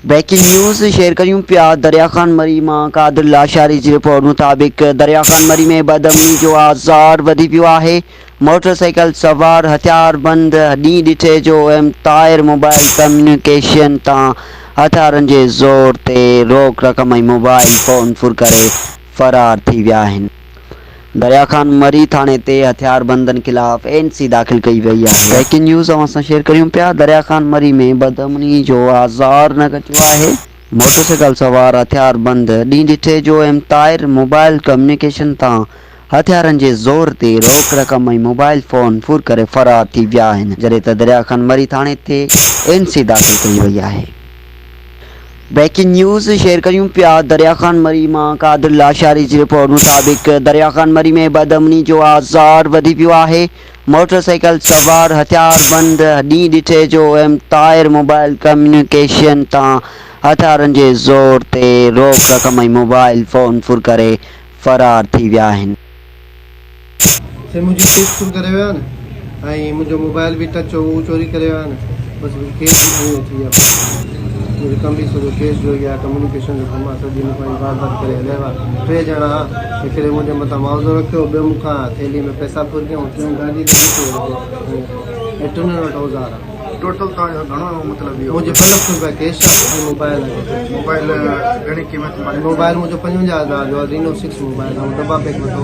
Breaking news share करियूं पिया। दरिया खान मरी मां कादिर लाशारी जी रिपोर्ट मुताबिक़ दरिया खान मरी में बदअमनी जो आज़ार वधी पियो आहे। मोटरसाइकिल सवार हथियारबंद ॾींहुं ॾिठे जो ताइर मोबाइल कम्युनिकेशन तां हथियारनि जे ज़ोर ते रोक रक़म ऐं मोबाइल फ़ोन फुर करे फ़रार थी विया आहिनि। दरिया खान मरी थाने ते हथियारबंदनि खिलाफ़ एनसी दाख़िल कई वई आहे। ब्रेकिंग न्यूज़ अवां सां शेयर करियूं पिया। दरिया खान मरी में बदअमनी जो आज़ार न घटियो आहे। मोटरसाइकिल सवार हथियारबंद ॾींहुं ॾिठे जो ताइर मोबाइल कम्युनिकेशन तां हथियारनि जे ज़ोर ते रोक रक़म ऐं मोबाइल फ़ोन फुर करे फ़रार थी विया आहिनि, जॾहिं त दरिया खान मरी थाने ते एनसी दाख़िल कई वई आहे। ब्रेकिंग न्यूज़ शेयर करियूं पिया। दरिया खान मरी मां कादिर लाशारी जी रिपोर्ट मुताबिक़ दरिया खान मरी में बदअमनी जो आज़ार वधी पियो आहे। मोटरसाइकिल सवार हथियारबंद ॾींहुं ॾिठे जो ताइर मोबाइल कम्युनिकेशन तां हथियारनि जे ज़ोर ते रोक रक़म ऐं मोबाइल फ़ोन फुर करे फ़रार थी विया आहिनि। मुंहिंजी केस फुल करे विया आहिनि ऐं मुंहिंजो मोबाइल बि टच हो चोरी करे विया आहिनि। बसि केस बि खणी अची विया। मुंहिंजो कम बि सॼो केस जो ई आहे, कम्युनिकेशन जो कमु आहे। सॼी मूंखां वारदात करे हलिया हुआ। 3 ॼणा, हिकिड़े मुंहिंजे मथां मुआवज़ो रखियो, ॿियो मूंखां थैली में पैसा फुर कयूं, टियों गाॾी ते ऐं टिनिनि वटि औज़ार आहे। टोटल तव्हांजो घणो मतिलबु इहो? मुंहिंजो 5 लख रुपया कैश आहे ऐं मोबाइल मोबाइल घणी क़ीमत? मोबाइल मुंहिंजो 55,000 जो रीनो 6 मोबाइल आहे, दॿा पैक वठो।